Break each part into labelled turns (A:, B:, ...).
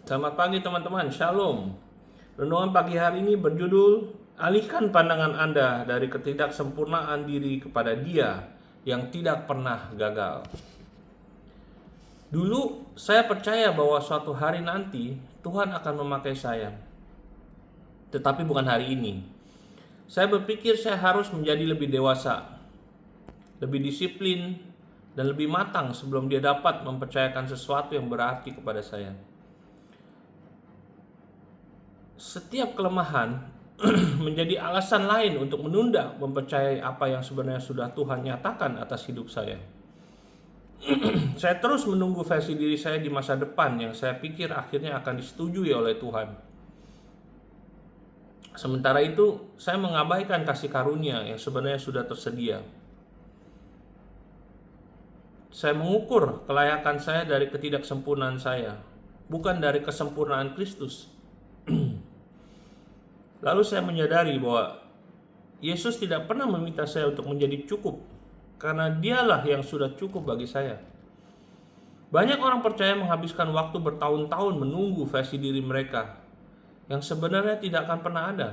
A: Selamat pagi teman-teman, Shalom. Renungan pagi hari ini berjudul Alihkan pandangan Anda dari ketidaksempurnaan diri kepada Dia yang tidak pernah gagal. Dulu saya percaya bahwa suatu hari nanti Tuhan akan memakai saya. Tetapi bukan hari ini. Saya berpikir saya harus menjadi lebih dewasa, lebih disiplin, dan lebih matang sebelum Dia dapat mempercayakan sesuatu yang berarti kepada saya. Setiap kelemahan menjadi alasan lain untuk menunda mempercayai apa yang sebenarnya sudah Tuhan nyatakan atas hidup saya. Saya terus menunggu versi diri saya di masa depan yang saya pikir akhirnya akan disetujui oleh Tuhan. Sementara itu, saya mengabaikan kasih karunia yang sebenarnya sudah tersedia. Saya mengukur kelayakan saya dari ketidaksempurnaan saya, bukan dari kesempurnaan Kristus. Lalu saya menyadari bahwa Yesus tidak pernah meminta saya untuk menjadi cukup, karena Dialah yang sudah cukup bagi saya. Banyak orang percaya menghabiskan waktu bertahun-tahun menunggu versi diri mereka, yang sebenarnya tidak akan pernah ada.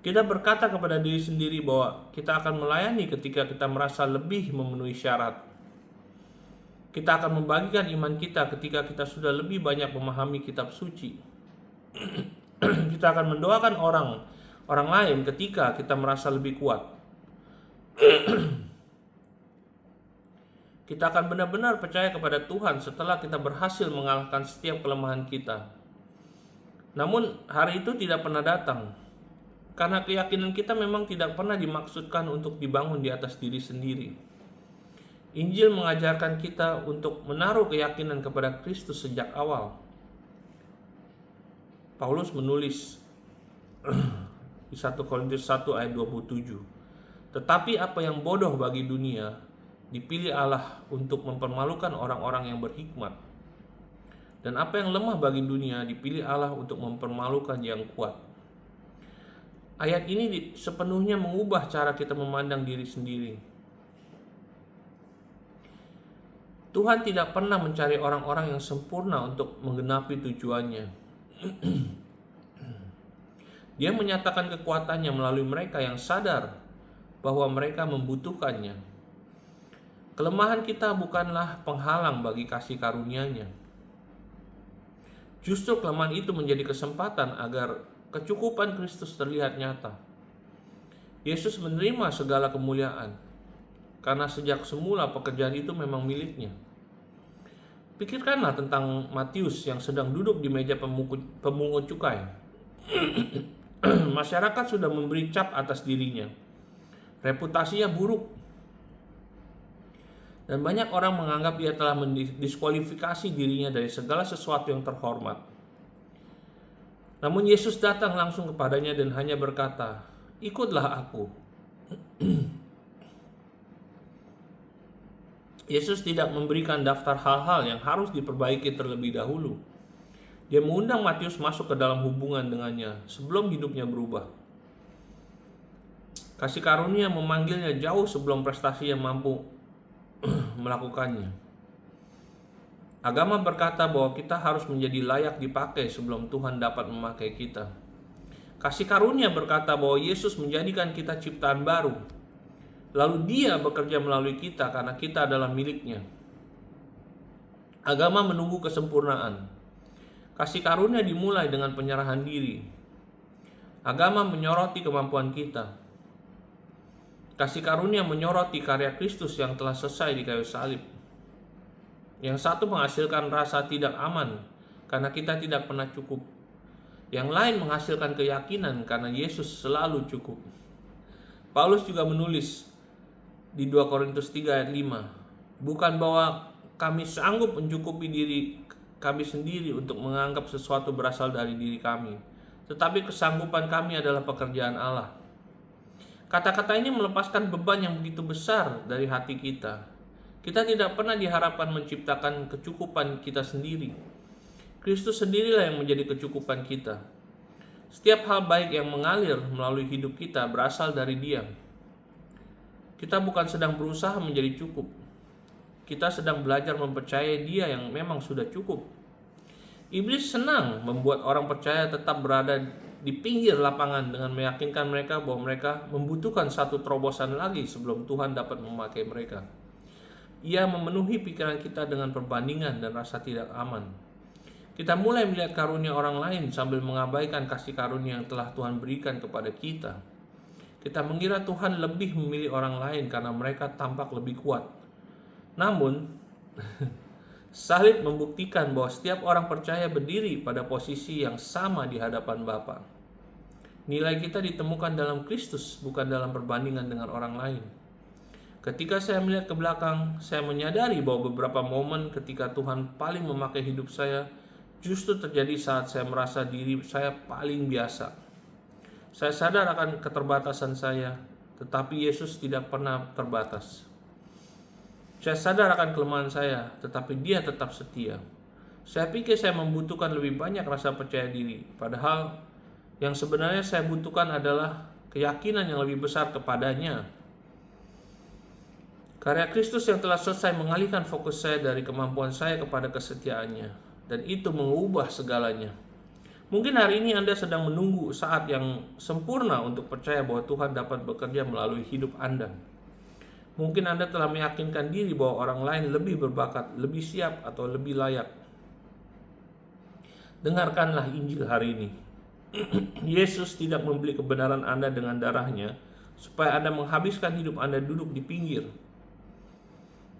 A: Kita berkata kepada diri sendiri bahwa kita akan melayani ketika kita merasa lebih memenuhi syarat. Kita akan membagikan iman kita ketika kita sudah lebih banyak memahami kitab suci. Kita akan mendoakan orang lain ketika kita merasa lebih kuat. Kita akan benar-benar percaya kepada Tuhan setelah kita berhasil mengalahkan setiap kelemahan kita. Namun hari itu tidak pernah datang, karena keyakinan kita memang tidak pernah dimaksudkan untuk dibangun di atas diri sendiri. Injil mengajarkan kita untuk menaruh keyakinan kepada Kristus sejak awal. Paulus menulis di 1 Korintus 1 ayat 27. Tetapi apa yang bodoh bagi dunia dipilih Allah untuk mempermalukan orang-orang yang berhikmat. Dan apa yang lemah bagi dunia dipilih Allah untuk mempermalukan yang kuat. Ayat ini sepenuhnya mengubah cara kita memandang diri sendiri. Tuhan tidak pernah mencari orang-orang yang sempurna untuk menggenapi tujuannya. Dia menyatakan kekuatannya melalui mereka yang sadar bahwa mereka membutuhkannya. Kelemahan kita bukanlah penghalang bagi kasih karunia-Nya. Justru kelemahan itu menjadi kesempatan agar kecukupan Kristus terlihat nyata. Yesus menerima segala kemuliaan karena sejak semula pekerjaan itu memang miliknya. Pikirkanlah tentang Matius yang sedang duduk di meja pemungut cukai. Masyarakat sudah memberi cap atas dirinya. Reputasinya buruk. Dan banyak orang menganggap ia telah mendiskualifikasi dirinya dari segala sesuatu yang terhormat. Namun Yesus datang langsung kepadanya dan hanya berkata, "Ikutlah aku." Yesus tidak memberikan daftar hal-hal yang harus diperbaiki terlebih dahulu. Dia mengundang Matius masuk ke dalam hubungan dengannya sebelum hidupnya berubah. Kasih karunia memanggilnya jauh sebelum prestasinya mampu melakukannya. Agama berkata bahwa kita harus menjadi layak dipakai sebelum Tuhan dapat memakai kita. Kasih karunia berkata bahwa Yesus menjadikan kita ciptaan baru. Lalu Dia bekerja melalui kita karena kita adalah miliknya. Agama menunggu kesempurnaan. Kasih karunia dimulai dengan penyerahan diri. Agama menyoroti kemampuan kita. Kasih karunia menyoroti karya Kristus yang telah selesai di kayu salib. Yang satu menghasilkan rasa tidak aman karena kita tidak pernah cukup. Yang lain menghasilkan keyakinan karena Yesus selalu cukup. Paulus juga menulis di 2 Korintus 3 ayat 5, bukan bahwa kami sanggup mencukupi diri kami sendiri untuk menganggap sesuatu berasal dari diri kami, tetapi kesanggupan kami adalah pekerjaan Allah. Kata-kata ini melepaskan beban yang begitu besar dari hati kita. Kita tidak pernah diharapkan menciptakan kecukupan kita sendiri. Kristus sendirilah yang menjadi kecukupan kita. Setiap hal baik yang mengalir melalui hidup kita berasal dari Dia. Kita bukan sedang berusaha menjadi cukup. Kita sedang belajar mempercayai Dia yang memang sudah cukup. Iblis senang membuat orang percaya tetap berada di pinggir lapangan dengan meyakinkan mereka bahwa mereka membutuhkan satu terobosan lagi sebelum Tuhan dapat memakai mereka. Ia memenuhi pikiran kita dengan perbandingan dan rasa tidak aman. Kita mulai melihat karunia orang lain sambil mengabaikan kasih karunia yang telah Tuhan berikan kepada kita. Kita mengira Tuhan lebih memilih orang lain karena mereka tampak lebih kuat. Namun, salib membuktikan bahwa setiap orang percaya berdiri pada posisi yang sama di hadapan Bapa. Nilai kita ditemukan dalam Kristus, bukan dalam perbandingan dengan orang lain. Ketika saya melihat ke belakang, saya menyadari bahwa beberapa momen ketika Tuhan paling memakai hidup saya justru terjadi saat saya merasa diri saya paling biasa. Saya sadar akan keterbatasan saya, tetapi Yesus tidak pernah terbatas. Saya sadar akan kelemahan saya, tetapi Dia tetap setia. Saya pikir saya membutuhkan lebih banyak rasa percaya diri, padahal yang sebenarnya saya butuhkan adalah keyakinan yang lebih besar kepadanya. Karya Kristus yang telah selesai mengalihkan fokus saya dari kemampuan saya kepada kesetiaannya, dan itu mengubah segalanya. Mungkin hari ini Anda sedang menunggu saat yang sempurna untuk percaya bahwa Tuhan dapat bekerja melalui hidup Anda. Mungkin Anda telah meyakinkan diri bahwa orang lain lebih berbakat, lebih siap, atau lebih layak. Dengarkanlah Injil hari ini. Yesus tidak membeli kebenaran Anda dengan darahnya supaya Anda menghabiskan hidup Anda duduk di pinggir.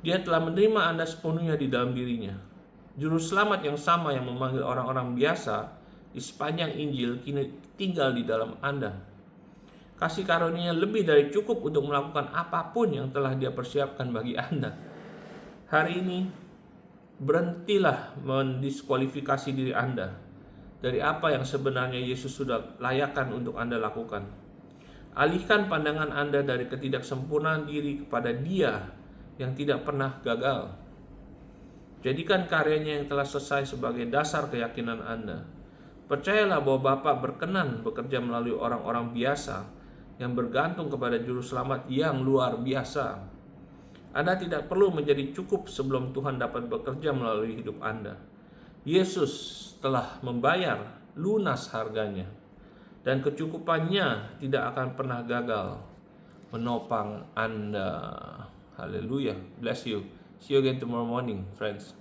A: Dia telah menerima Anda sepenuhnya di dalam dirinya. Juru selamat yang sama yang memanggil orang-orang biasa di sepanjang Injil kini tinggal di dalam Anda. Kasih karunia lebih dari cukup untuk melakukan apapun yang telah Dia persiapkan bagi Anda. Hari ini, berhentilah mendiskualifikasi diri Anda dari apa yang sebenarnya Yesus sudah layakkan untuk Anda lakukan. Alihkan pandangan Anda dari ketidaksempurnaan diri kepada Dia yang tidak pernah gagal. Jadikan karyanya yang telah selesai sebagai dasar keyakinan Anda. Percayalah bahwa Bapa berkenan bekerja melalui orang-orang biasa yang bergantung kepada Juru Selamat yang luar biasa. Anda tidak perlu menjadi cukup sebelum Tuhan dapat bekerja melalui hidup Anda. Yesus telah membayar lunas harganya, dan kecukupannya tidak akan pernah gagal menopang Anda. Haleluya. Bless you. See you again tomorrow morning, friends.